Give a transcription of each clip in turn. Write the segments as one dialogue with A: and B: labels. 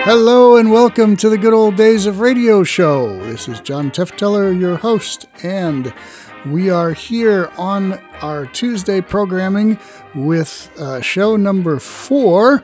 A: Hello and welcome to the Good Old Days of Radio Show. This is John Tefteller, your host, and we are here on our Tuesday programming with show number 4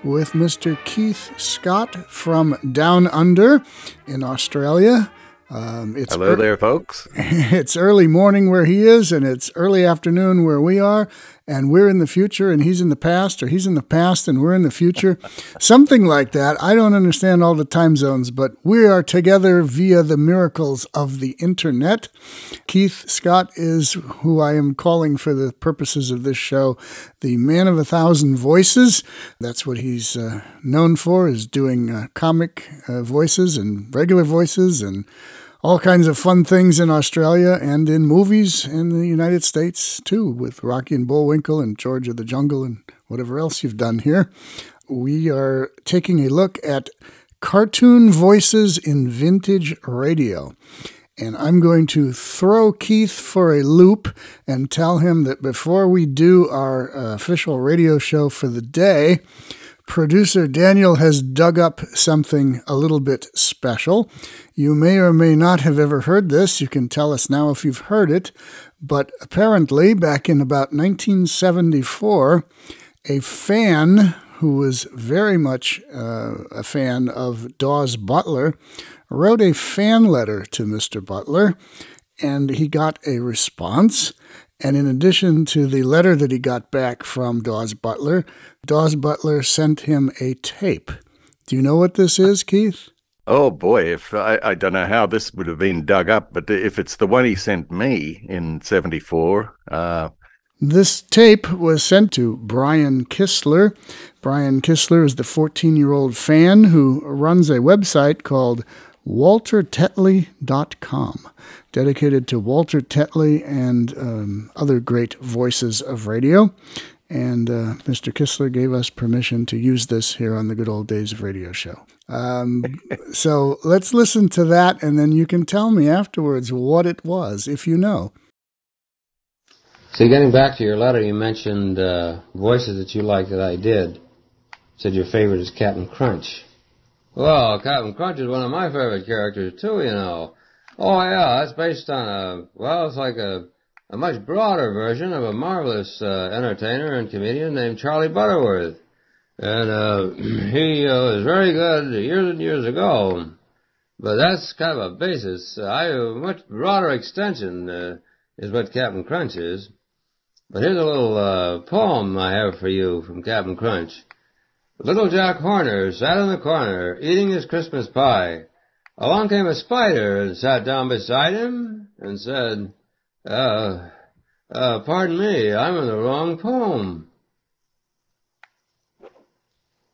A: with Mr. Keith Scott from Down Under in Australia.
B: Hello there, folks.
A: It's early morning where he is, and it's early afternoon where we are, and we're in the future, and he's in the past, or he's in the past, and we're in the future. Something like that. I don't understand all the time zones, but we are together via the miracles of the internet. Keith Scott is who I am calling for the purposes of this show the man of 1,000 voices. That's what he's known for, is doing comic voices and regular voices and all kinds of fun things in Australia and in movies in the United States, too, with Rocky and Bullwinkle and George of the Jungle and whatever else you've done here. We are taking a look at cartoon voices in vintage radio. And I'm going to throw Keith for a loop and tell him that before we do our official radio show for the day, producer Daniel has dug up something a little bit special. You may or may not have ever heard this. You can tell us now if you've heard it. But apparently, back in about 1974, a fan who was very much a fan of Daws Butler wrote a fan letter to Mr. Butler, and he got a response. And in addition to the letter that he got back from Daws Butler sent him a tape. Do you know what this is, Keith?
B: Oh, boy, if I don't know how this would have been dug up, but if it's the one he sent me in 74...
A: This tape was sent to Brian Kistler. Brian Kistler is the 14-year-old fan who runs a website called WalterTetley.com, dedicated to Walter Tetley and other great voices of radio. And Mr. Kistler gave us permission to use this here on the Good Old Days of Radio Show. So let's listen to that, and then you can tell me afterwards what it was, if you know.
C: So getting back to your letter, you mentioned voices that you like that I did. You said your favorite is Captain Crunch. Well, Captain Crunch is one of my favorite characters, too, you know. Oh, yeah, that's based on it's like a much broader version of a marvelous entertainer and comedian named Charlie Butterworth. And he was very good years and years ago. But that's kind of a basis. A much broader extension is what Captain Crunch is. But here's a little poem I have for you from Captain Crunch. Little Jack Horner sat in the corner, eating his Christmas pie. Along came a spider and sat down beside him and said, pardon me, I'm in the wrong poem.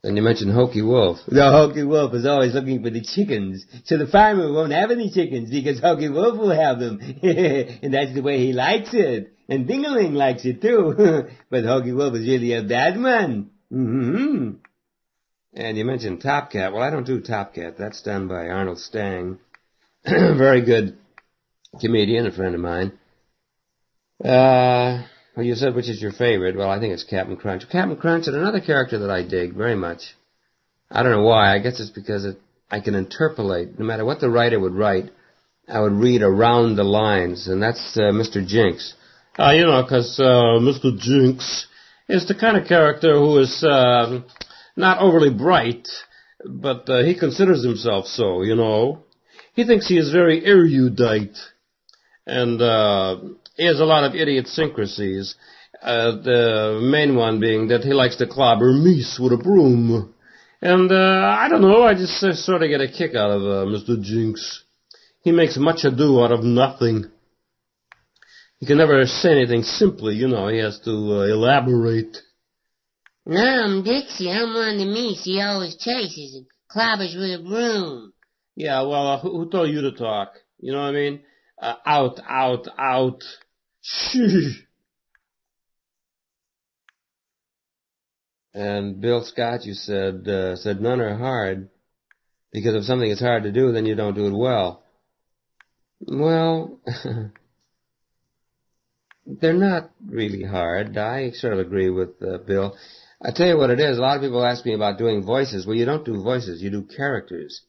C: Then you mentioned Hokey Wolf. The Hokey Wolf is always looking for the chickens, so the farmer won't have any chickens because Hokey Wolf will have them. And that's the way he likes it. And Ding-a-ling likes it too. But Hokey Wolf is really a bad one. Mm-hmm. And you mentioned Top Cat. Well, I don't do Top Cat. That's done by Arnold Stang. Very good comedian, a friend of mine. Well, you said which is your favorite. Well, I think it's Captain Crunch. Captain Crunch and another character that I dig very much. I don't know why. I guess it's because I can interpolate. No matter what the writer would write, I would read around the lines, and that's Mr. Jinx. Because Mr. Jinx is the kind of character who is not overly bright, but he considers himself so, you know. He thinks he is very erudite, and he has a lot of idiosyncrasies, the main one being that he likes to clobber meese with a broom. And I don't know, I just sort of get a kick out of Mr. Jinx. He makes much ado out of nothing. He can never say anything simply, you know, he has to elaborate.
D: No, I'm Dixie. I'm one of the meese he always chases and clobbers with a broom.
C: Yeah, well, who told you to talk? You know what I mean? Out. Shh. And Bill Scott, you said none are hard, because if something is hard to do, then you don't do it well. Well, they're not really hard. I sort of agree with Bill. I tell you what it is. A lot of people ask me about doing voices. Well, you don't do voices. You do characters.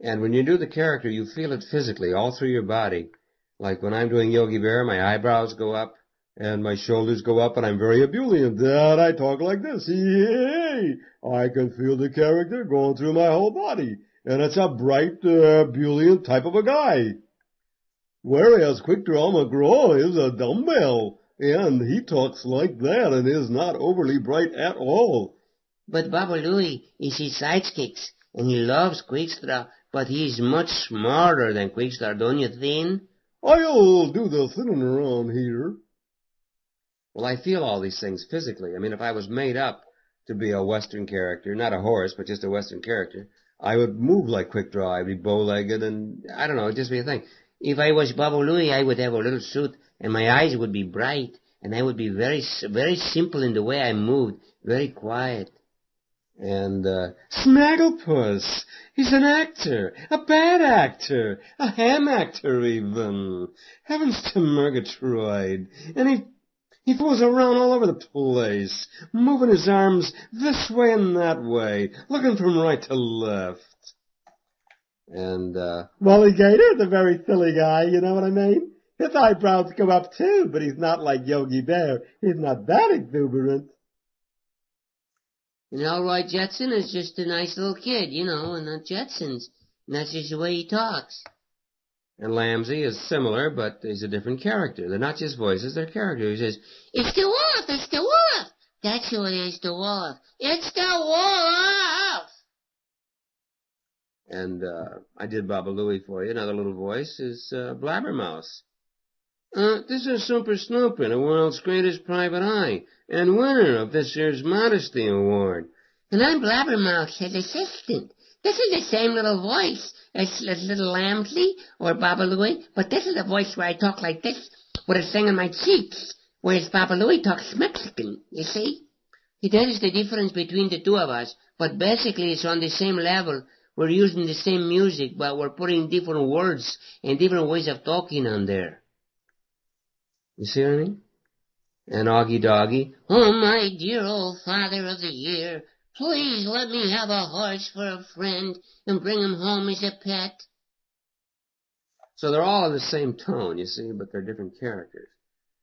C: And when you do the character, you feel it physically, all through your body. Like when I'm doing Yogi Bear, my eyebrows go up and my shoulders go up, and I'm very ebullient. Then I talk like this. Yay! I can feel the character going through my whole body. And it's a bright, ebullient type of a guy. Whereas Quick Draw McGraw is a dumbbell, and he talks like that and is not overly bright at all.
D: But Baba Louie is his sidekicks, and he loves Quickstraw, but he's much smarter than Quickstraw, don't you think?
C: I'll do the thinning around here. Well, I feel all these things physically. I mean, if I was made up to be a Western character, not a horse, but just a Western character, I would move like Quick Draw. I'd be bow-legged, and I don't know, it'd just be a thing.
D: If I was Baba Louie, I would have a little suit, and my eyes would be bright, and I would be very, very simple in the way I moved, very quiet.
C: And, Snagglepuss, he's an actor, a bad actor, a ham actor even. Heavens to Murgatroyd. And he fools around all over the place, moving his arms this way and that way, looking from right to left. And, Mulligator's a very silly guy, you know what I mean? His eyebrows go up too, but he's not like Yogi Bear. He's not that exuberant.
D: And Elroy Jetson is just a nice little kid, you know, and the Jetsons. And that's just the way he talks.
C: And Lamsey is similar, but he's a different character. They're not just voices, they're characters. He says,
D: "It's the wolf! It's the wolf!" That's who it is, the wolf. It's the wolf!
C: And I did Baba Louie for you. Another little voice is Blabbermouth. This is Super Snoopin', the world's greatest private eye, and winner of this year's Modesty Award.
D: And I'm Blabbermouth, his assistant. This is the same little voice as little Lamsley or Baba Louie, but this is the voice where I talk like this, with a thing in my cheeks, whereas Baba Louie talks Mexican, you see? That is the difference between the two of us, but basically it's on the same level. We're using the same music, but we're putting different words and different ways of talking on there.
C: You see what I mean? And Augie Doggy.
D: "Oh, my dear old father of the year, please let me have a horse for a friend and bring him home as a pet."
C: So they're all in the same tone, you see, but they're different characters.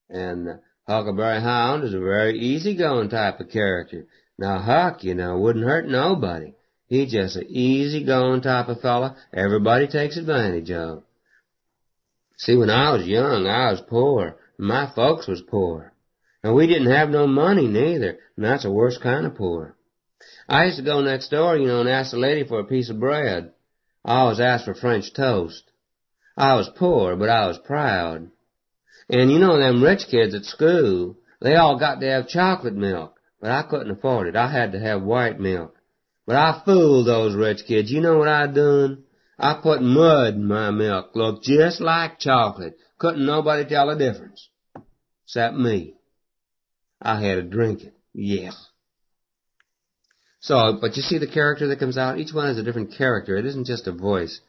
C: And Huckleberry Hound is a very easygoing type of character. Now, Huck, you know, wouldn't hurt nobody. He's just an easygoing type of fella everybody takes advantage of. See, when I was young, I was poor. My folks was poor. And we didn't have no money neither, and that's the worst kind of poor. I used to go next door, you know, and ask the lady for a piece of bread. I always asked for French toast. I was poor, but I was proud. And you know, them rich kids at school, they all got to have chocolate milk, but I couldn't afford it. I had to have white milk. But I fooled those rich kids. You know what I done? I put mud in my milk. Looked just like chocolate. Couldn't nobody tell the difference. Except me. I had to drink it. Yeah. So, but you see the character that comes out? Each one has a different character. It isn't just a voice.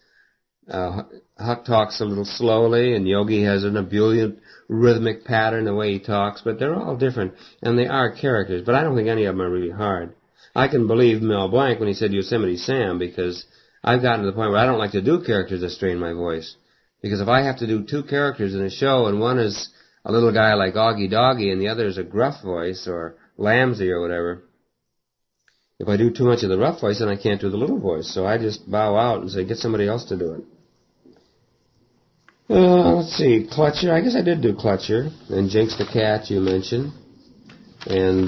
C: Huck talks a little slowly, and Yogi has an ebullient, rhythmic pattern the way he talks, but they're all different, and they are characters, but I don't think any of them are really hard. I can believe Mel Blanc when he said Yosemite Sam, because I've gotten to the point where I don't like to do characters that strain my voice. Because if I have to do two characters in a show, and one is a little guy like Augie Doggy, and the other is a gruff voice, or Lamsey or whatever, if I do too much of the rough voice, then I can't do the little voice. So I just bow out and say, get somebody else to do it. Let's see, Clutcher. I guess I did do Clutcher. And Jinx the Cat, you mentioned. And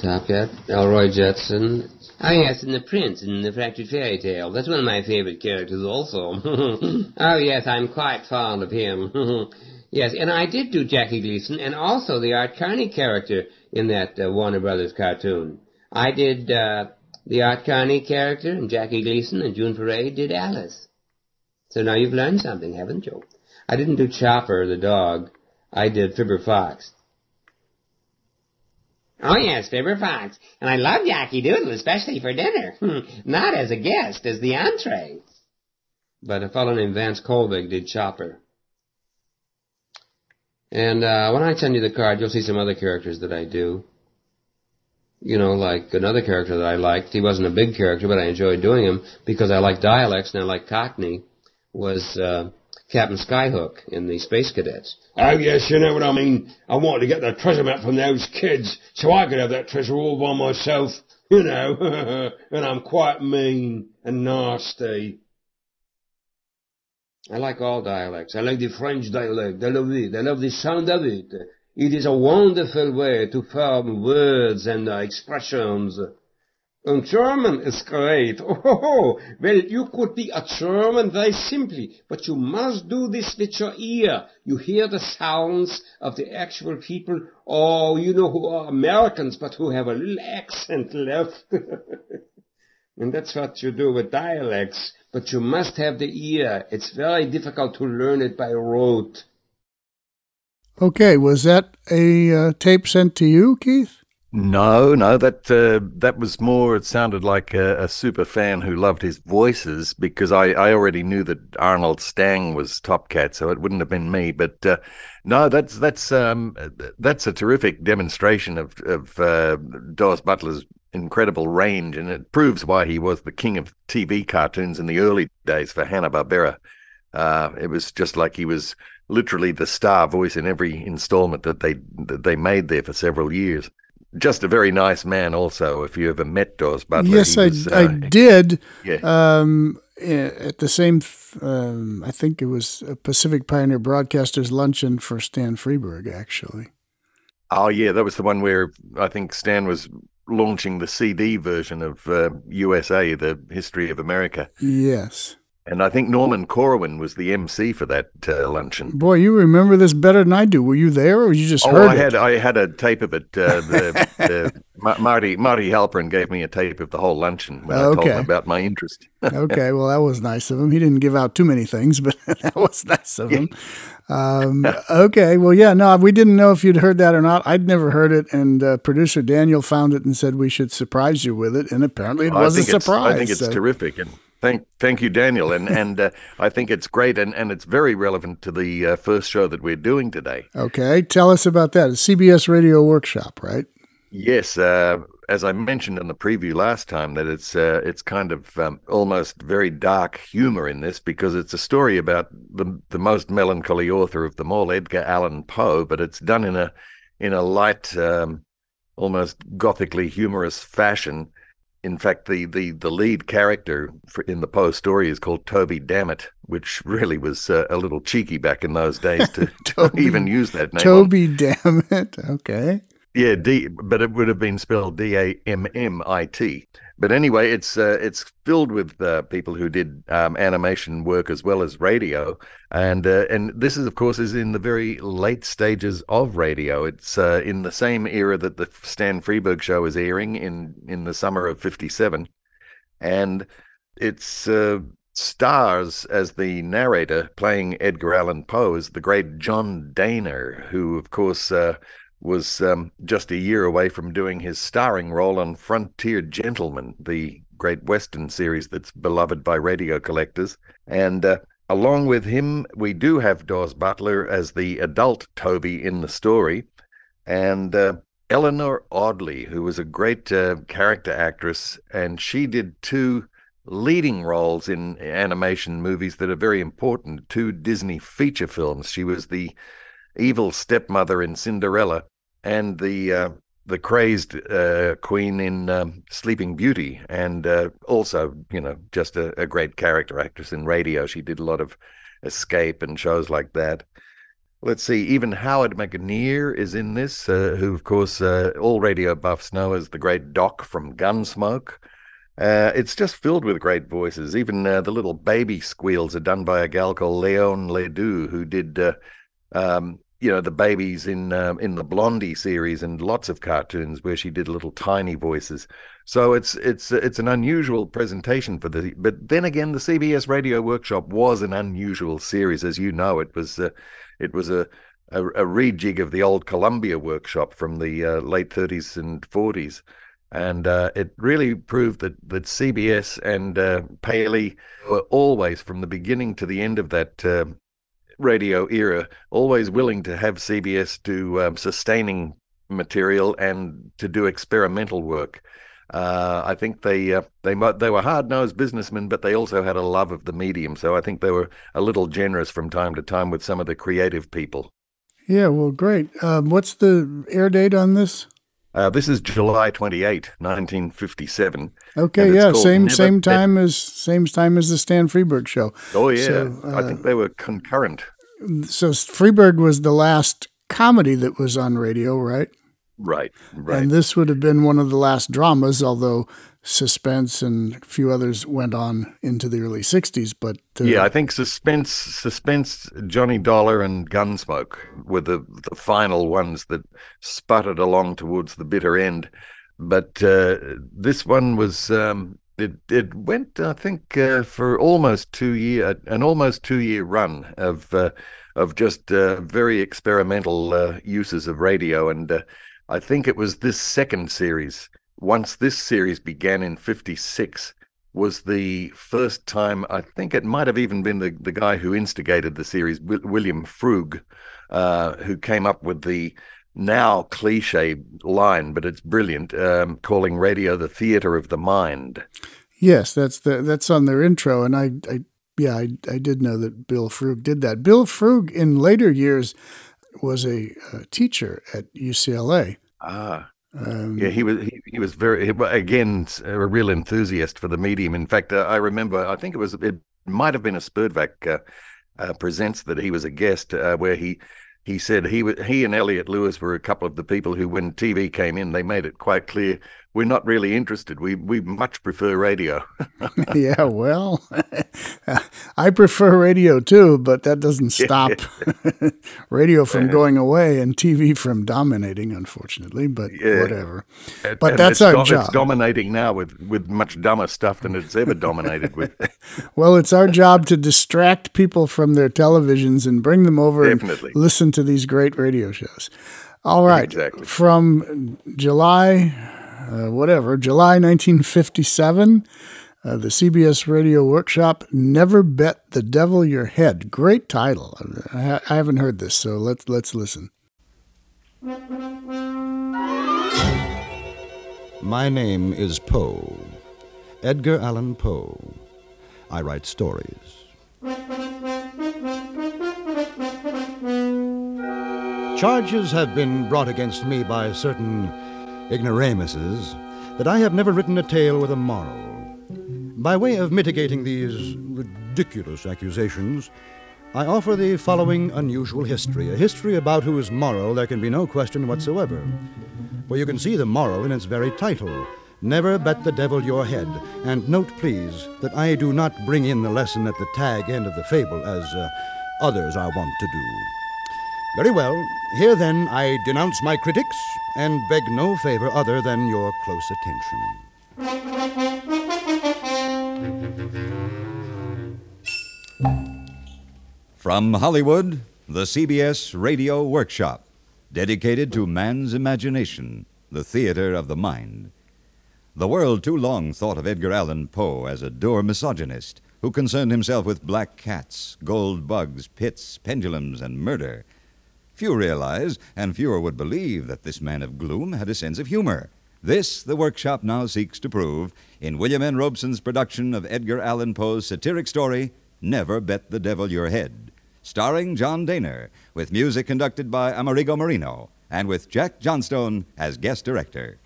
C: Top Cat, Elroy Jetson.
D: Oh, yes, and the Prince in the Fractured Fairy Tale. That's one of my favorite characters also. Oh, yes, I'm quite fond of him. Yes, and I did do Jackie Gleason, and also the Art Carney character in that Warner Brothers cartoon. I did the Art Carney character, and Jackie Gleason, and June Foray did Alice. So now you've learned something, haven't you? I didn't do Chopper, the dog. I did Fibber Fox.
C: Oh, yes, Fibber Fox. And I love Yankee Doodle, especially for dinner. Not as a guest, as the entree. But a fellow named Vance Colvig did Chopper. And when I send you the card, you'll see some other characters that I do. like another character that I liked. He wasn't a big character, but I enjoyed doing him because I like dialects and I like Cockney, was Captain Skyhook in the Space Cadets.
E: Oh, yes, you know what I mean. I wanted to get the treasure map from those kids so I could have that treasure all by myself, and I'm quite mean and nasty.
C: I like all dialects. I like the French dialect. I love it. I love the sound of it. It is a wonderful way to form words and expressions. And German is great. Oh, well, you could be a German very simply, but you must do this with your ear. You hear the sounds of the actual people, who are Americans, but who have a little accent left. And that's what you do with dialects, but you must have the ear. It's very difficult to learn it by rote.
A: Okay, was that a tape sent to you, Keith?
B: No, that was more, it sounded like a super fan who loved his voices, because I already knew that Arnold Stang was Top Cat, so it wouldn't have been me. But no, that's a terrific demonstration of Daws Butler's incredible range, and it proves why he was the king of TV cartoons in the early days for Hanna-Barbera. It was just like he was literally the star voice in every installment that they made there for several years. Just a very nice man also, if you ever met Daws Butler.
A: Yes, I did.
B: Yeah.
A: At the same, I think it was a Pacific Pioneer Broadcasters luncheon for Stan Freberg, actually.
B: Oh, yeah, that was the one where I think Stan was launching the CD version of USA, the History of America.
A: Yes.
B: And I think Norman Corwin was the MC for that luncheon.
A: Boy, you remember this better than I do. Were you there, or you just heard it?
B: I had a tape of it. Marty Halperin gave me a tape of the whole luncheon when I told him about my interest.
A: Okay, well, that was nice of him. He didn't give out too many things, but that was nice of him. Okay, well, yeah, no, we didn't know if you'd heard that or not. I'd never heard it, and producer Daniel found it and said we should surprise you with it, and apparently it was a surprise.
B: I think it's terrific, and Thank you, Daniel, and I think it's great, and it's very relevant to the first show that we're doing today.
A: Okay, tell us about that. It's CBS Radio Workshop, right?
B: Yes, as I mentioned in the preview last time, that it's kind of almost very dark humor in this, because it's a story about the most melancholy author of them all, Edgar Allan Poe, but it's done in a light, almost gothically humorous fashion. In fact, the lead character in the Poe story is called Toby Dammit, which really was a little cheeky back in those days to even use that name.
A: Toby Dammit, okay.
B: Yeah, but it would have been spelled Dammit. But anyway, it's filled with people who did animation work as well as radio, and this is, of course, is in the very late stages of radio. It's in the same era that the Stan Freberg show is airing in the summer of '57, and it's stars as the narrator playing Edgar Allan Poe is the great John Dehner, who, of course, was just a year away from doing his starring role on Frontier Gentlemen, the great Western series that's beloved by radio collectors. And along with him, we do have Daws Butler as the adult Toby in the story, and Eleanor Audley, who was a great character actress, and she did two leading roles in animation movies that are very important, two Disney feature films. She was the evil stepmother in Cinderella, and the crazed queen in Sleeping Beauty, and also, just a great character actress in radio. She did a lot of Escape and shows like that. Let's see, even Howard McNear is in this, who, of course, all radio buffs know as the great Doc from Gunsmoke. It's just filled with great voices. Even the little baby squeals are done by a gal called Leon Ledoux, who did the babies in the Blondie series and lots of cartoons where she did little tiny voices. So it's an unusual presentation but then again, the CBS Radio Workshop was an unusual series, as you know. It was a rejig of the old Columbia Workshop from the late 30s and 40s. And it really proved that CBS and Paley were always, from the beginning to the end of that radio era, always willing to have CBS do sustaining material and to do experimental work. I think they were hard-nosed businessmen, but they also had a love of the medium. So I think they were a little generous from time to time with some of the creative people.
A: Yeah, well, great. What's the air date on this?
B: This is July 28, 1957.
A: Okay, yeah, same time as the Stan Freberg show.
B: Oh yeah,
A: So,
B: I think they were concurrent.
A: So Freberg was the last comedy that was on radio, right?
B: Right.
A: And this would have been one of the last dramas, although Suspense and a few others went on into the early 60s. But
B: yeah, I think Suspense, Johnny Dollar, and Gunsmoke were the final ones that sputtered along towards the bitter end. But this one was it went, I think, for almost 2 year, an almost 2 year run of just very experimental uses of radio. And I think it was this second series, once this series began in 56, was the first time. I think it might have even been the guy who instigated the series, William Frug, who came up with the now cliche line, but it's brilliant, calling radio the theater of the mind.
A: Yes, that's on their intro, and I did know that Bill Frug did that. Bill Frug in later years was a teacher at UCLA.
B: Yeah, he was very, again, a real enthusiast for the medium. In fact, I remember, I think it might have been a Spurdvac Presents that he was a guest, where he said he and Elliot Lewis were a couple of the people who, when TV came in, they made it quite clear, we're not really interested. We much prefer radio.
A: Yeah, well, I prefer radio too, but that doesn't stop radio from going away and TV from dominating, unfortunately, but whatever. But that's our job.
B: It's dominating now with much dumber stuff than it's ever dominated with.
A: Well, it's our job to distract people from their televisions and bring them over and listen to these great radio shows. All right.
B: Exactly.
A: From July 1957, the CBS Radio Workshop, Never Bet the Devil Your Head. Great title. I haven't heard this, so let's listen.
F: My name is Poe, Edgar Allan Poe. I write stories. Charges have been brought against me by certain ignoramuses that I have never written a tale with a moral. By way of mitigating these ridiculous accusations, I offer the following unusual history, a history about whose moral there can be no question whatsoever. For you can see the moral in its very title, Never Bet the Devil Your Head. And note, please, that I do not bring in the lesson at the tag end of the fable, as others are wont to do. Very well, here then I denounce my critics and beg no favor other than your close attention.
G: From Hollywood, the CBS Radio Workshop, dedicated to man's imagination, the theater of the mind. The world too long thought of Edgar Allan Poe as a dour misogynist who concerned himself with black cats, gold bugs, pits, pendulums, and murder. Few realize, and fewer would believe, that this man of gloom had a sense of humor. This, the workshop now seeks to prove in William N. Robeson's production of Edgar Allan Poe's satiric story, Never Bet the Devil Your Head, starring John Dehner, with music conducted by Amerigo Marino, and with Jack Johnstone as guest director.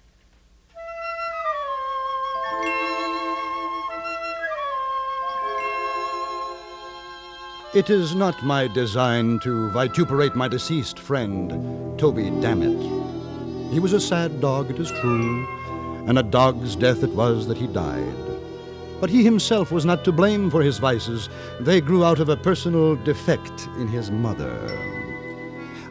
F: It is not my design to vituperate my deceased friend, Toby Dammit. He was a sad dog, it is true, and a dog's death it was that he died. But he himself was not to blame for his vices. They grew out of a personal defect in his mother.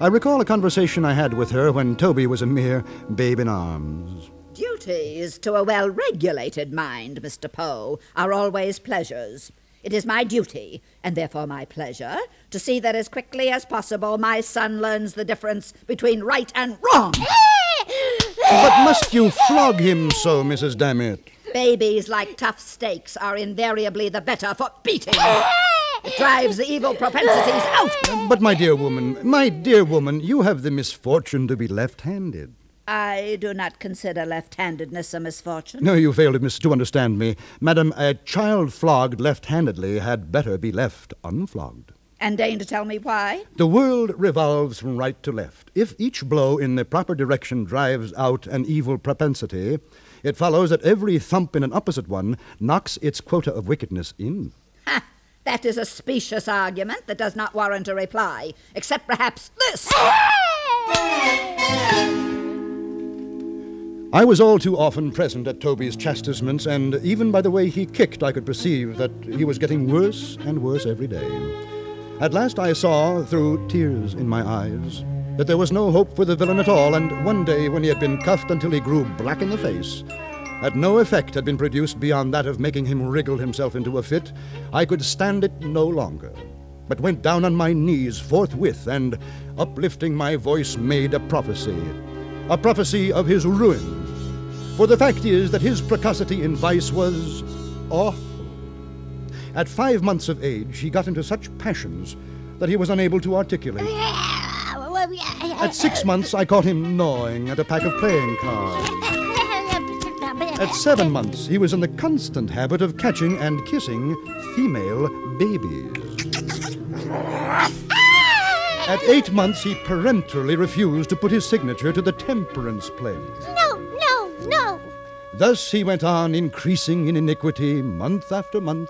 F: I recall a conversation I had with her when Toby was a mere babe in arms.
H: Duties to a well-regulated mind, Mr. Poe, are always pleasures. It is my duty, and therefore my pleasure, to see that as quickly as possible my son learns the difference between right and wrong.
F: But must you flog him so, Mrs. Dammit?
H: Babies, like tough steaks, are invariably the better for beating. It drives the evil propensities out.
F: But my dear woman, you have the misfortune to be left-handed.
H: I do not consider left-handedness a misfortune.
F: No, you fail to understand me. Madam, a child flogged left-handedly had better be left unflogged.
H: And deign to tell me why?
F: The world revolves from right to left. If each blow in the proper direction drives out an evil propensity, it follows that every thump in an opposite one knocks its quota of wickedness in.
H: Ha! That is a specious argument that does not warrant a reply, except perhaps this.
F: I was all too often present at Toby's chastisements, and even by the way he kicked, I could perceive that he was getting worse and worse every day. At last I saw, through tears in my eyes, that there was no hope for the villain at all, and one day when he had been cuffed until he grew black in the face, that no effect had been produced beyond that of making him wriggle himself into a fit, I could stand it no longer, but went down on my knees forthwith, and, uplifting my voice, made a prophecy of his ruin. For the fact is that his precocity in vice was awful. At 5 months of age, he got into such passions that he was unable to articulate. At 6 months, I caught him gnawing at a pack of playing cards. At 7 months, he was in the constant habit of catching and kissing female babies. At 8 months, he peremptorily refused to put his signature to the temperance pledge.
I: No.
F: Thus he went on increasing in iniquity month after month,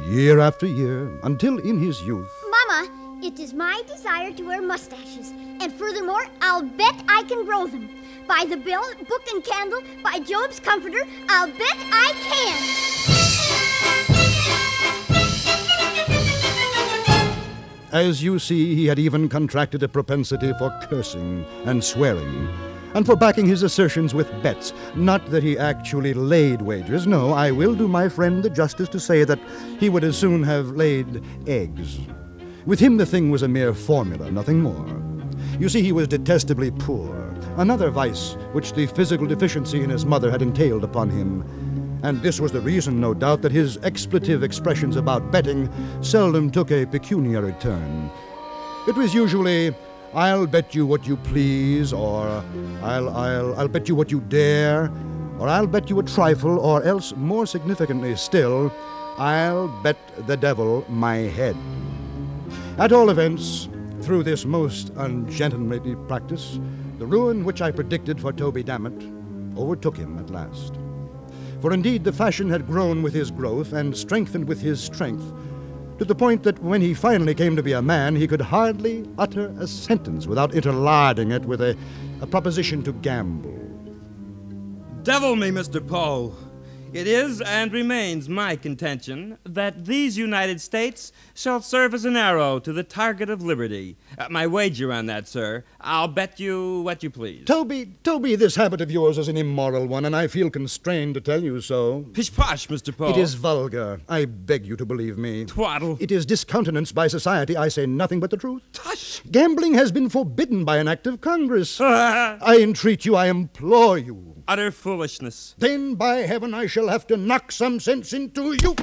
F: year after year, until in his youth...
I: Mama, it is my desire to wear mustaches, and furthermore, I'll bet I can grow them. By the bill, book, and candle, by Job's comforter, I'll bet I can.
F: As you see, he had even contracted a propensity for cursing and swearing, and for backing his assertions with bets. Not that he actually laid wagers. No, I will do my friend the justice to say that he would as soon have laid eggs. With him the thing was a mere formula, nothing more. You see, he was detestably poor, another vice which the physical deficiency in his mother had entailed upon him. And this was the reason, no doubt, that his expletive expressions about betting seldom took a pecuniary turn. It was usually, "I'll bet you what you please," or I'll bet you what you dare," or "I'll bet you a trifle," or else, more significantly still, "I'll bet the devil my head." At all events, through this most ungentlemanly practice, the ruin which I predicted for Toby Dammit overtook him at last. For indeed the fashion had grown with his growth and strengthened with his strength, to the point that when he finally came to be a man, he could hardly utter a sentence without interlarding it with a proposition to gamble.
J: Devil me, Mr. Poe. It is and remains my contention that these United States shall serve as an arrow to the target of liberty. My wager on that, sir. I'll bet you what you please.
F: Toby, this habit of yours is an immoral one, and I feel constrained to tell you so.
J: Pish-posh, Mr. Poe.
F: It is vulgar. I beg you to believe me.
J: Twaddle.
F: It is discountenanced by society. I say nothing but the truth.
J: Tush.
F: Gambling has been forbidden by an act of Congress. I entreat you, I implore you.
J: Utter foolishness.
F: Then, by heaven, I shall have to knock some sense into you.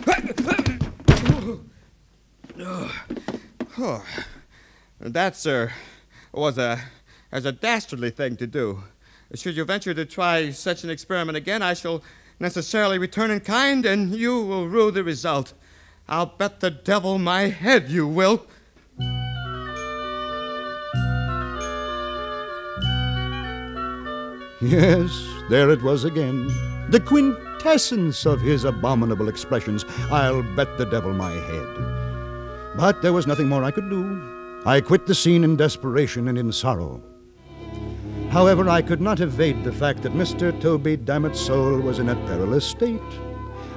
J: That, sir, was a dastardly thing to do. Should you venture to try such an experiment again, I shall necessarily return in kind, and you will rue the result. I'll bet the devil my head you will.
F: Yes, there it was again. The quintessence of his abominable expressions. "I'll bet the devil my head." But there was nothing more I could do. I quit the scene in desperation and in sorrow. However, I could not evade the fact that Mr. Toby Dammit's soul was in a perilous state.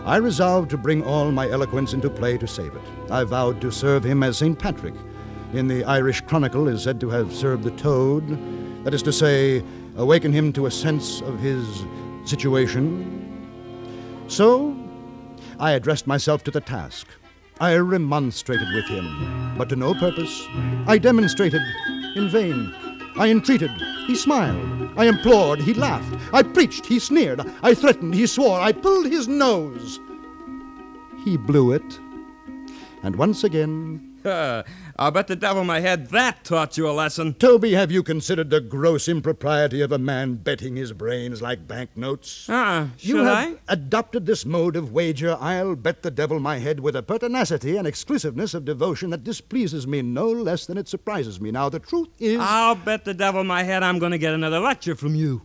F: I resolved to bring all my eloquence into play to save it. I vowed to serve him as St. Patrick, in the Irish Chronicle, is said to have served the toad. That is to say, awaken him to a sense of his situation. So, I addressed myself to the task. I remonstrated with him, but to no purpose. I demonstrated in vain. I entreated, he smiled. I implored, he laughed. I preached, he sneered. I threatened, he swore. I pulled his nose. He blew it. And once again...
J: I'll bet the devil my head that taught you a lesson.
F: Toby, have you considered the gross impropriety of a man betting his brains like banknotes?
J: Should
F: You
J: I?
F: have adopted this mode of wager, I'll bet the devil my head, with a pertinacity and exclusiveness of devotion that displeases me no less than it surprises me. Now, the truth is...
J: I'll bet the devil my head I'm going to get another lecture from you.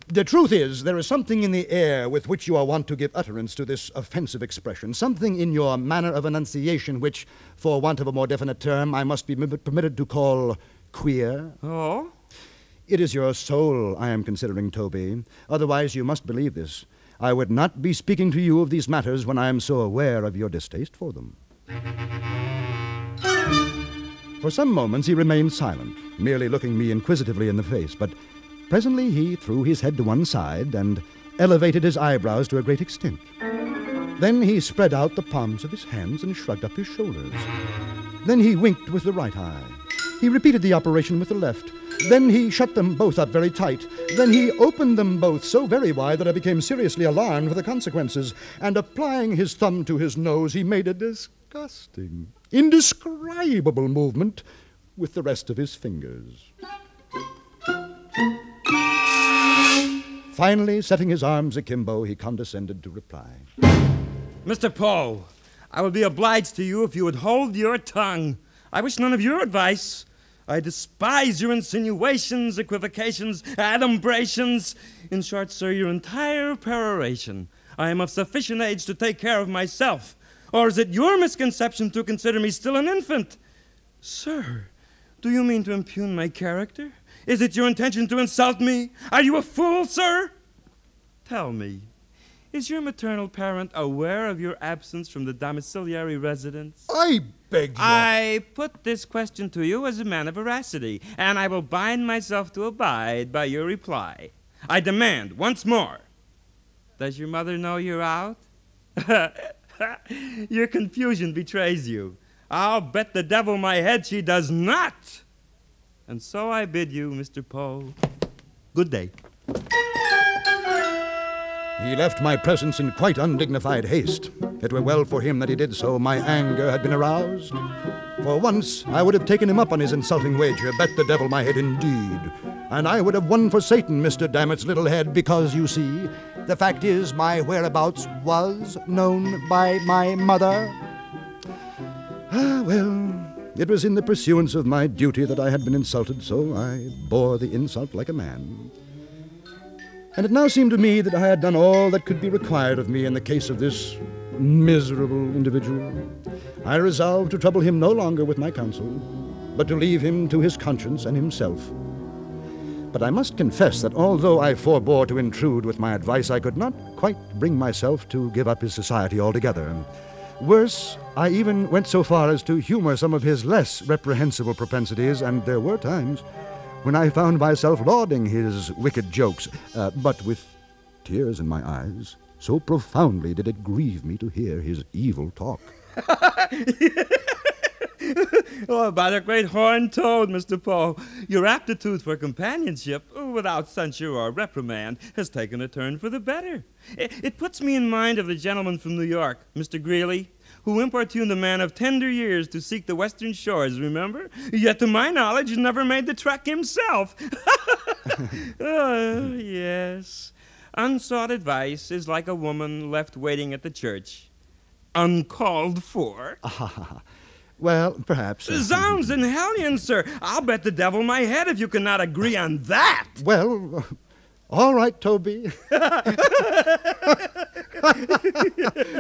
F: The truth is, there is something in the air with which you are wont to give utterance to this offensive expression, something in your manner of enunciation which, for want of a more definite term, I must be permitted to call queer.
J: Oh?
F: It is your soul I am considering, Toby. Otherwise, you must believe this. I would not be speaking to you of these matters when I am so aware of your distaste for them. For some moments he remained silent, merely looking me inquisitively in the face, but presently he threw his head to one side and elevated his eyebrows to a great extent. Then he spread out the palms of his hands and shrugged up his shoulders. Then he winked with the right eye. He repeated the operation with the left. Then he shut them both up very tight. Then he opened them both so very wide that I became seriously alarmed for the consequences. And applying his thumb to his nose, he made a disgusting, indescribable movement with the rest of his fingers. Finally, setting his arms akimbo, he condescended to reply.
J: Mr. Poe, I would be obliged to you if you would hold your tongue. I wish none of your advice. I despise your insinuations, equivocations, adumbrations. In short, sir, your entire peroration. I am of sufficient age to take care of myself. Or is it your misconception to consider me still an infant? Sir, do you mean to impugn my character? Is it your intention to insult me? Are you a fool, sir? Tell me, is your maternal parent aware of your absence from the domiciliary residence?
F: I beg you.
J: I put this question to you as a man of veracity, and I will bind myself to abide by your reply. I demand, once more, does your mother know you're out? Your confusion betrays you. I'll bet the devil my head she does not. And so I bid you, Mr. Poe, good day.
F: He left my presence in quite undignified haste. It were well for him that he did so. My anger had been aroused. For once, I would have taken him up on his insulting wager, bet the devil my head indeed. And I would have won for Satan, Mr. Dammit's little head, because, you see, the fact is my whereabouts was known by my mother. Well, it was in the pursuance of my duty that I had been insulted, so I bore the insult like a man. And it now seemed to me that I had done all that could be required of me in the case of this miserable individual. I resolved to trouble him no longer with my counsel, but to leave him to his conscience and himself. But I must confess that although I forbore to intrude with my advice, I could not quite bring myself to give up his society altogether. Worse, I even went so far as to humor some of his less reprehensible propensities, and there were times when I found myself lauding his wicked jokes, but with tears in my eyes, so profoundly did it grieve me to hear his evil talk.
J: Oh, about a great horned toad, Mr. Poe. Your aptitude for companionship, without censure or reprimand, has taken a turn for the better. It puts me in mind of the gentleman from New York, Mr. Greeley, who importuned a man of tender years to seek the western shores, remember? Yet, to my knowledge, never made the trek himself. Oh, yes. Unsought advice is like a woman left waiting at the church. Uncalled for.
F: Well, perhaps.
J: Zounds and hellions, sir. I'll bet the devil my head if you cannot agree on that.
F: Well, all right, Toby.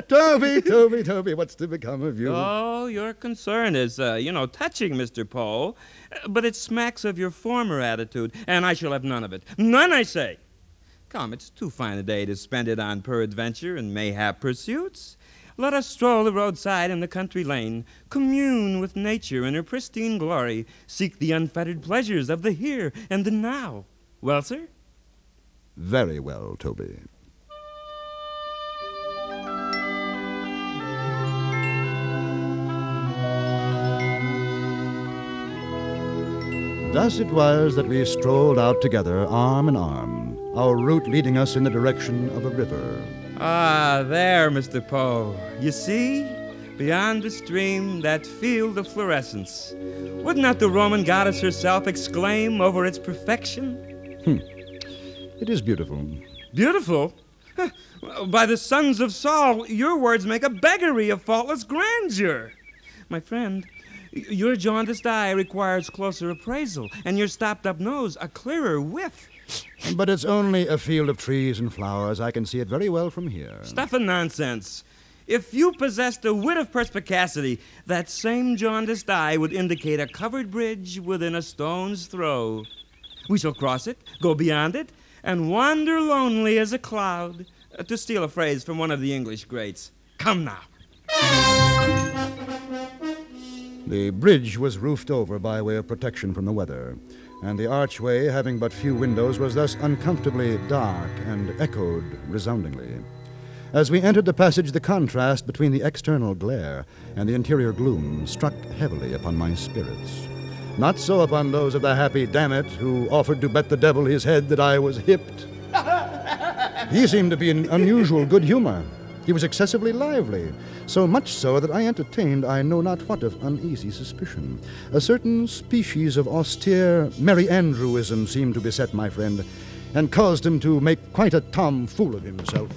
F: Toby, what's to become of you?
J: Oh, your concern is, touching, Mr. Poe. But it smacks of your former attitude, and I shall have none of it. None, I say. Come, it's too fine a day to spend it on peradventure and mayhap pursuits. Let us stroll the roadside and the country lane, commune with nature in her pristine glory, seek the unfettered pleasures of the here and the now. Well, sir?
F: Very well, Toby. Thus it was that we strolled out together, arm in arm, our route leading us in the direction of a river.
J: Ah, there, Mr. Poe. You see? beyond the stream, that field of fluorescence. Would not the Roman goddess herself exclaim over its perfection?
F: It is beautiful.
J: Beautiful? By the sons of Saul, your words make a beggary of faultless grandeur. My friend, your jaundiced eye requires closer appraisal, and your stopped-up nose a clearer whiff.
F: But it's only a field of trees and flowers. I can see it very well from here.
J: Stuff and nonsense. If you possessed a wit of perspicacity, that same jaundiced eye would indicate a covered bridge within a stone's throw. We shall cross it, go beyond it, and wander lonely as a cloud, to steal a phrase from one of the English greats. Come now.
F: The bridge was roofed over by way of protection from the weather, and the archway, having but few windows, was thus uncomfortably dark and echoed resoundingly. As we entered the passage, the contrast between the external glare and the interior gloom struck heavily upon my spirits. Not so upon those of the happy Dammit, who offered to bet the devil his head that I was hipped. He seemed to be in unusual good humor. He was excessively lively, so much so that I entertained I know not what of uneasy suspicion. A certain species of austere Merry Andrewism seemed to beset my friend, and caused him to make quite a tomfool of himself.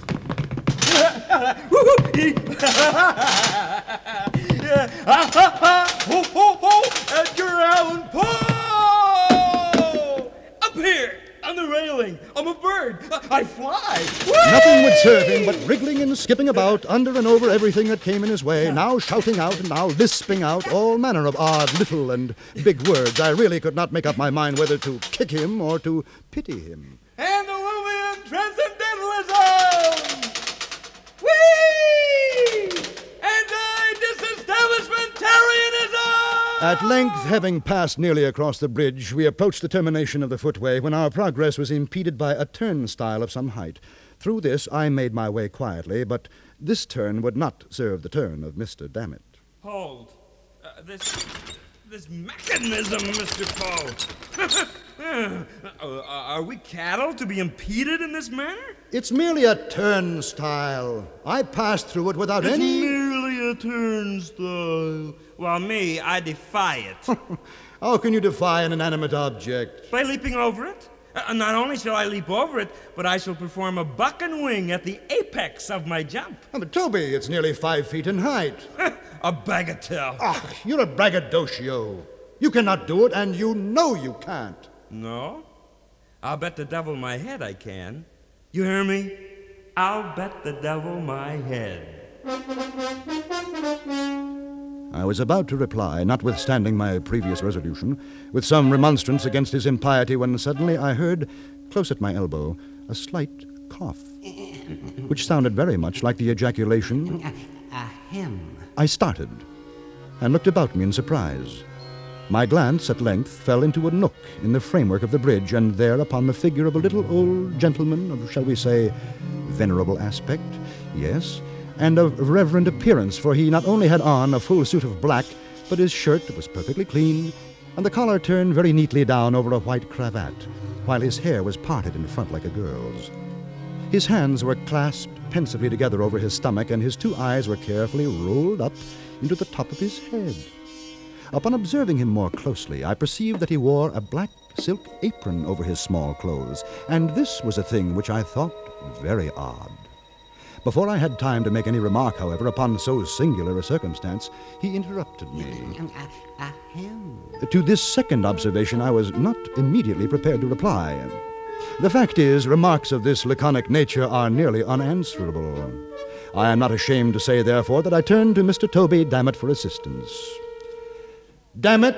J: Edgar Alan Poe! Up here, on the railing. I'm a bird. I fly.
F: Nothing would serve him but wriggling and skipping about under and over everything that came in his way, now shouting out and now lisping out all manner of odd little and big words. I really could not make up my mind whether to kick him or to pity him.
J: Antediluvian transcendentalism! Whee! Anti-disestablishmentarianism!
F: At length, having passed nearly across the bridge, we approached the termination of the footway when our progress was impeded by a turnstile of some height. Through this I made my way quietly, but this turn would not serve the turn of Mr. Dammit.
J: Hold. This mechanism, Mr. Poe. Are we cattle to be impeded in this manner?
F: It's merely a turnstile. I passed through it without
J: It's
F: any...
J: merely a turnstile. Well, me, I defy it.
F: How can you defy an inanimate object?
J: By leaping over it. Not only shall I leap over it, but I shall perform a buck and wing at the apex of my jump.
F: Oh, but Toby, it's nearly 5 feet in height.
J: A bagatelle.
F: Ah, you're a braggadocio. You cannot do it, and you know you can't.
J: No? I'll bet the devil my head I can. You hear me? I'll bet the devil my head.
F: I was about to reply, notwithstanding my previous resolution, with some remonstrance against his impiety, when suddenly I heard, close at my elbow, a slight cough, which sounded very much like the ejaculation...
D: Ahem.
F: I started, and looked about me in surprise. My glance at length fell into a nook in the framework of the bridge, and there upon the figure of a little old gentleman of, shall we say, venerable aspect, yes, and of reverend appearance, for he not only had on a full suit of black, but his shirt was perfectly clean, and the collar turned very neatly down over a white cravat, while his hair was parted in front like a girl's. His hands were clasped pensively together over his stomach, and his 2 eyes were carefully rolled up into the top of his head. Upon observing him more closely, I perceived that he wore a black silk apron over his small clothes, and this was a thing which I thought very odd. Before I had time to make any remark, however, upon so singular a circumstance, he interrupted me. To this second observation I was not immediately prepared to reply. The fact is, remarks of this laconic nature are nearly unanswerable. I am not ashamed to say, therefore, that I turned to Mr. Toby Dammit for assistance. Dammit,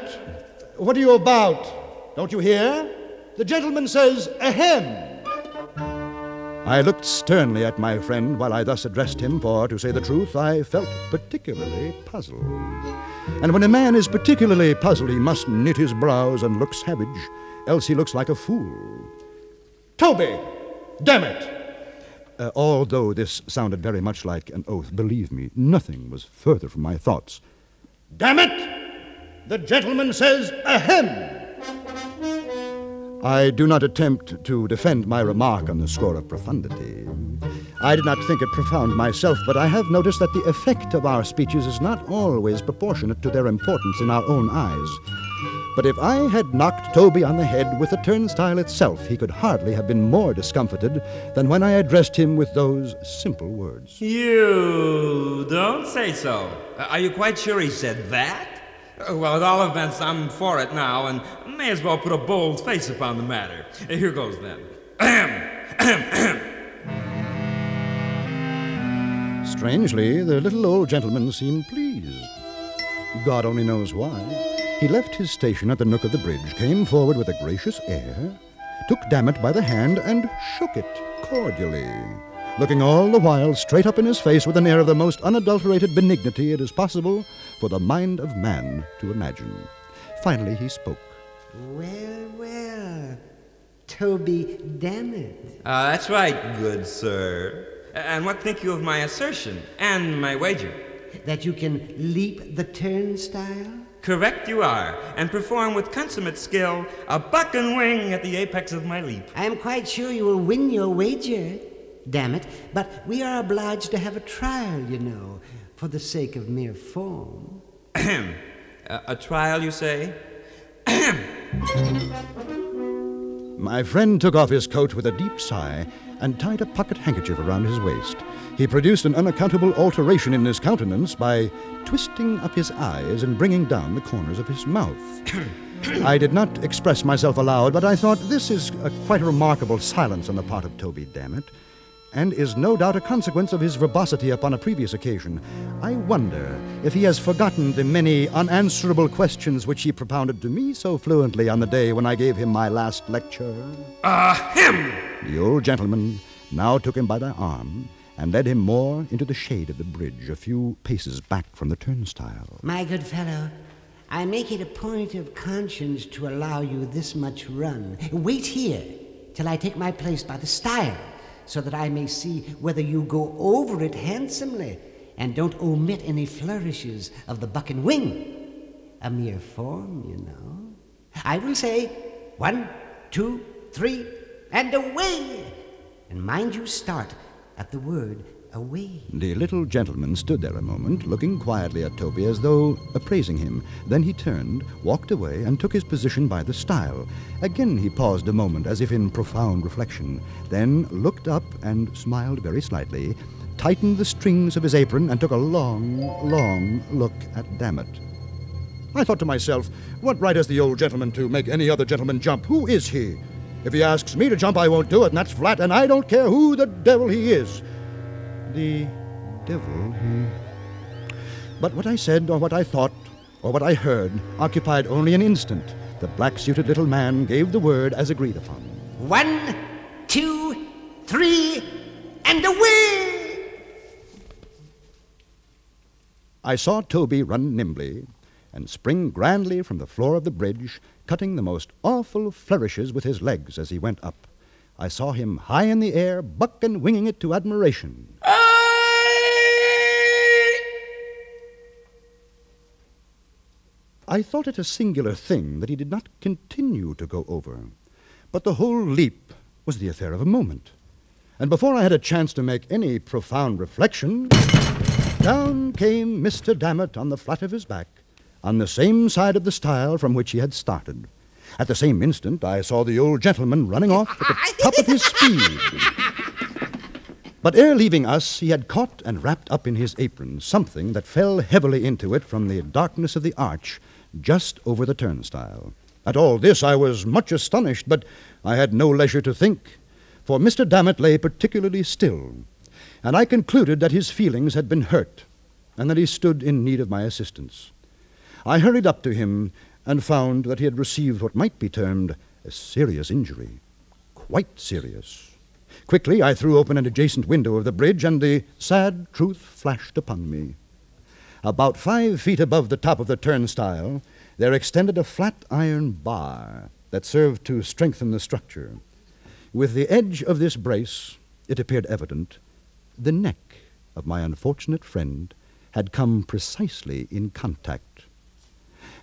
F: what are you about? Don't you hear? The gentleman says, ahem. I looked sternly at my friend while I thus addressed him, for, to say the truth, I felt particularly puzzled. And when a man is particularly puzzled, he must knit his brows and look savage, else he looks like a fool. Toby, Dammit! Although this sounded very much like an oath, believe me, nothing was further from my thoughts. Dammit! The gentleman says, ahem! I do not attempt to defend my remark on the score of profundity. I did not think it profound myself, but I have noticed that the effect of our speeches is not always proportionate to their importance in our own eyes. But if I had knocked Toby on the head with the turnstile itself, he could hardly have been more discomfited than when I addressed him with those simple words.
K: You don't say so. Are you quite sure he said that? Well, at all events, I'm for it now, and may as well put a bold face upon the matter. Here goes then.
F: Strangely, the little old gentleman seemed pleased. God only knows why. He left his station at the nook of the bridge, came forward with a gracious air, took Dammit by the hand, and shook it cordially, looking all the while straight up in his face with an air of the most unadulterated benignity it is possible for the mind of man to imagine. Finally he spoke.
L: Well, Toby Dammit.
K: That's right, good sir. And what think you of my assertion and my wager?
L: That you can leap the turnstile?
K: Correct you are, and perform with consummate skill a buck and wing at the apex of my leap.
L: I am quite sure you will win your wager, Dammit, but we are obliged to have a trial, you know, for the sake of mere form.
K: A trial, you say?
F: My friend took off his coat with a deep sigh and tied a pocket handkerchief around his waist. He produced an unaccountable alteration in his countenance by twisting up his eyes and bringing down the corners of his mouth. I did not express myself aloud, but I thought this is quite a remarkable silence on the part of Toby Dammit, and is no doubt a consequence of his verbosity upon a previous occasion. I wonder if he has forgotten the many unanswerable questions which he propounded to me so fluently on the day when I gave him my last lecture.
K: Him!
F: The old gentleman now took him by the arm and led him more into the shade of the bridge, a few paces back from the turnstile.
L: My good fellow, I make it a point of conscience to allow you this much run. Wait here till I take my place by the stile, so that I may see whether you go over it handsomely and don't omit any flourishes of the buck and wing. A mere form, you know. I will say 1, 2, 3, and away! And mind you start at the word away.
F: The little gentleman stood there a moment, looking quietly at Toby as though appraising him. Then he turned, walked away, and took his position by the stile. Again he paused a moment, as if in profound reflection, then looked up and smiled very slightly, tightened the strings of his apron, and took a long, long look at Dammit. I thought to myself, what right has the old gentleman to make any other gentleman jump? Who is he? If he asks me to jump, I won't do it, and that's flat, and I don't care who the devil he is. The devil, But what I said, or what I thought, or what I heard, occupied only an instant. The black-suited little man gave the word as agreed upon.
L: 1, 2, 3, and away!
F: I saw Toby run nimbly and spring grandly from the floor of the bridge, cutting the most awful flourishes with his legs as he went up. I saw him high in the air, buck and winging it to admiration. I thought it a singular thing that he did not continue to go over, but the whole leap was the affair of a moment. And before I had a chance to make any profound reflection, down came Mr. Dammit on the flat of his back, on the same side of the stile from which he had started. At the same instant, I saw the old gentleman running off at the top of his speed. But ere leaving us, he had caught and wrapped up in his apron something that fell heavily into it from the darkness of the arch just over the turnstile. At all this I was much astonished, but I had no leisure to think, for Mr. Dammit lay particularly still, and I concluded that his feelings had been hurt, and that he stood in need of my assistance. I hurried up to him and found that he had received what might be termed a serious injury. Quite serious. Quickly I threw open an adjacent window of the bridge, and the sad truth flashed upon me. About 5 feet above the top of the turnstile, there extended a flat iron bar that served to strengthen the structure. With the edge of this brace, it appeared evident, the neck of my unfortunate friend had come precisely in contact.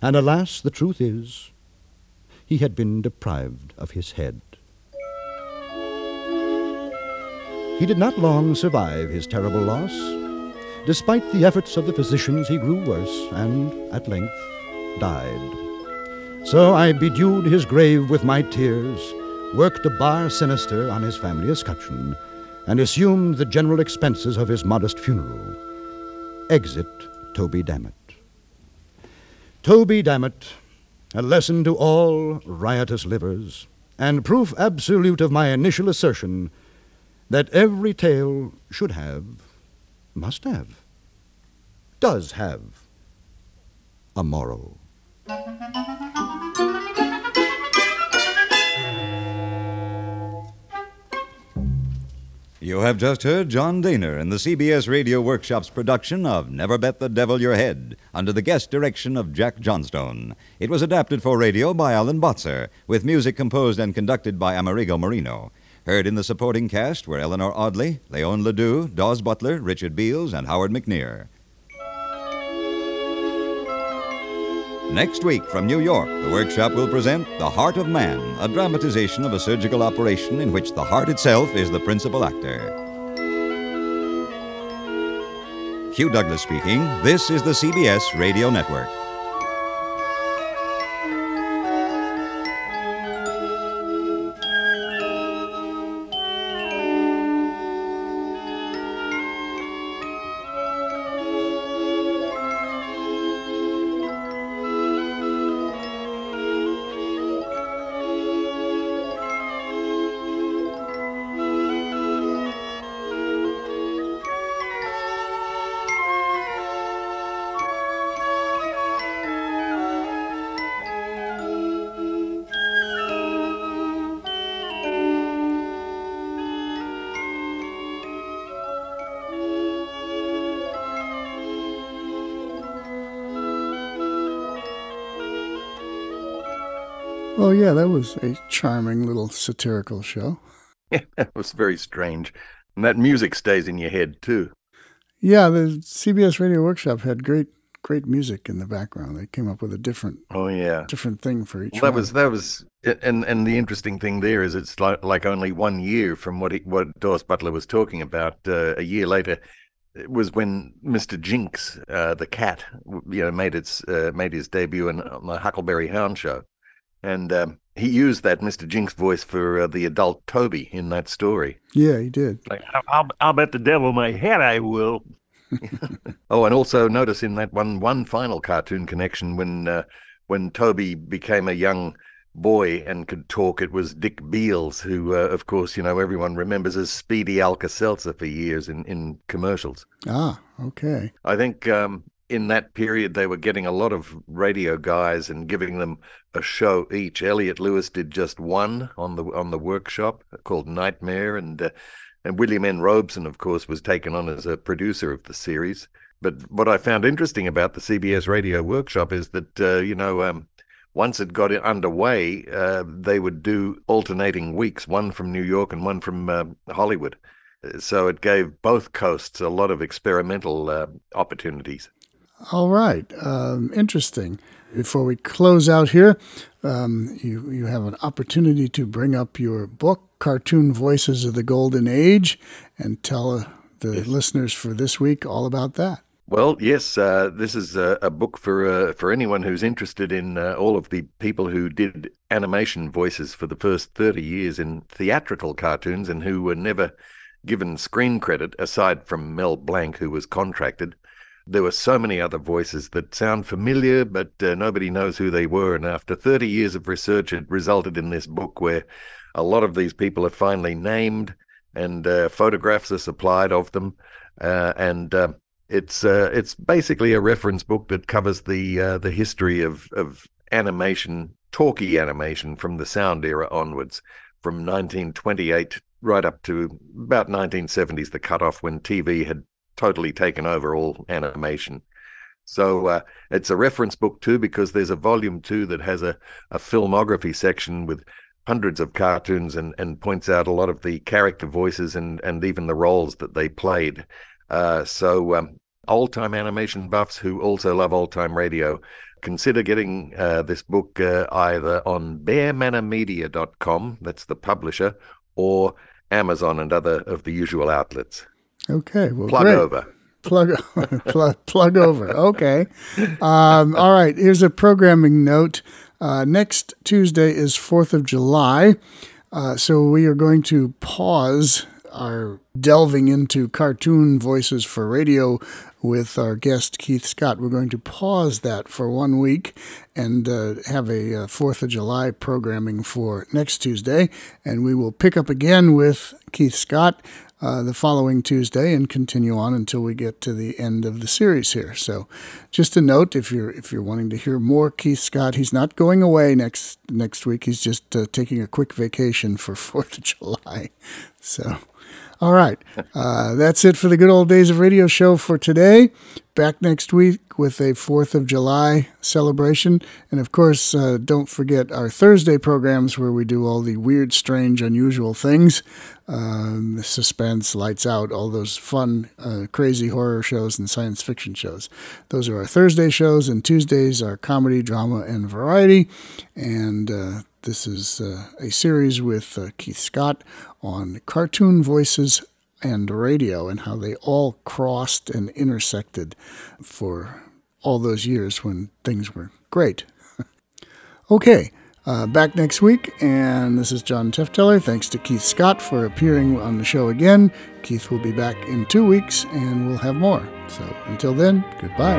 F: And alas, the truth is, he had been deprived of his head. He did not long survive his terrible loss. Despite the efforts of the physicians, he grew worse and, at length, died. So I bedewed his grave with my tears, worked a bar sinister on his family escutcheon, and assumed the general expenses of his modest funeral. Exit Toby Dammit. Toby Dammit, a lesson to all riotous livers, and proof absolute of my initial assertion that every tale should have, must have, does have a moral.
G: You have just heard John Dehner in the CBS Radio Workshop's production of Never Bet the Devil Your Head, under the guest direction of Jack Johnstone. It was adapted for radio by Alan Botzer, with music composed and conducted by Amerigo Marino. Heard in the supporting cast were Eleanor Audley, Leon Ledoux, Daws Butler, Richard Beals, and Howard McNear. Next week from New York, the workshop will present The Heart of Man, a dramatization of a surgical operation in which the heart itself is the principal actor. Hugh Douglas speaking. This is the CBS Radio Network.
A: Oh, yeah, that was a charming little satirical show.
B: Yeah, that was very strange. And that music stays in your head, too.
A: Yeah, the CBS Radio Workshop had great music in the background. They came up with a different thing for each one.
B: That was, and the interesting thing there is it's like only 1 year from what Daws Butler was talking about. A year later, it was when Mr. Jinx, the cat, made his debut on the Huckleberry Hound show. And he used that Mr. Jinx voice for the adult Toby in that story.
A: Yeah, he did.
M: Like, I'll bet the devil my head I will.
B: Oh, and also notice in that one final cartoon connection when Toby became a young boy and could talk, it was Dick Beals, who, of course, everyone remembers as Speedy Alka-Seltzer for years in commercials.
A: Ah, okay.
B: I think in that period, they were getting a lot of radio guys and giving them a show each. Elliot Lewis did just one on the workshop called Nightmare, and William N. Robeson, of course, was taken on as a producer of the series. But what I found interesting about the CBS Radio Workshop is that, once it got underway, they would do alternating weeks, one from New York and one from Hollywood. So it gave both coasts a lot of experimental opportunities.
A: All right. Interesting. Before we close out here, you have an opportunity to bring up your book, Cartoon Voices of the Golden Age, and tell the listeners for this week all about that.
B: Well, yes, this is a book for anyone who's interested in all of the people who did animation voices for the first 30 years in theatrical cartoons and who were never given screen credit, aside from Mel Blanc, who was contracted. There were so many other voices that sound familiar, but nobody knows who they were. And after 30 years of research, it resulted in this book where a lot of these people are finally named and photographs are supplied of them. It's basically a reference book that covers the history of animation, talkie animation from the sound era onwards, from 1928 right up to about 1970s, the cutoff when TV had totally taken over all animation. So it's a reference book too, because there's a volume 2 that has a filmography section with hundreds of cartoons and points out a lot of the character voices and even the roles that they played. So old-time animation buffs who also love old-time radio, consider getting this book either on bearmanormedia.com, that's the publisher, or Amazon and other of the usual outlets.
A: Okay, well,
B: Plug
A: great.
B: over.
A: Plug over. Okay. All right. Here's a programming note. Next Tuesday is 4th of July. So we are going to pause our delving into cartoon voices for radio with our guest Keith Scott. We're going to pause that for 1 week and have a 4th of July programming for next Tuesday. And we will pick up again with Keith Scott the following Tuesday and continue on until we get to the end of the series here. So just a note, if you're wanting to hear more Keith Scott, he's not going away next week. He's just taking a quick vacation for 4th of July. So, all right. That's it for the Good Old Days of Radio show for today. Back next week with a 4th of July celebration. And, of course, don't forget our Thursday programs where we do all the weird, strange, unusual things. Suspense, Lights Out, all those fun, crazy horror shows and science fiction shows. Those are our Thursday shows, and Tuesdays are comedy, drama, and variety. And this is a series with Keith Scott on cartoon voices and radio and how they all crossed and intersected for all those years when things were great. Okay, back next week, and this is John Tefteller. Thanks to Keith Scott for appearing on the show again. Keith will be back in 2 weeks, and we'll have more. So until then, goodbye.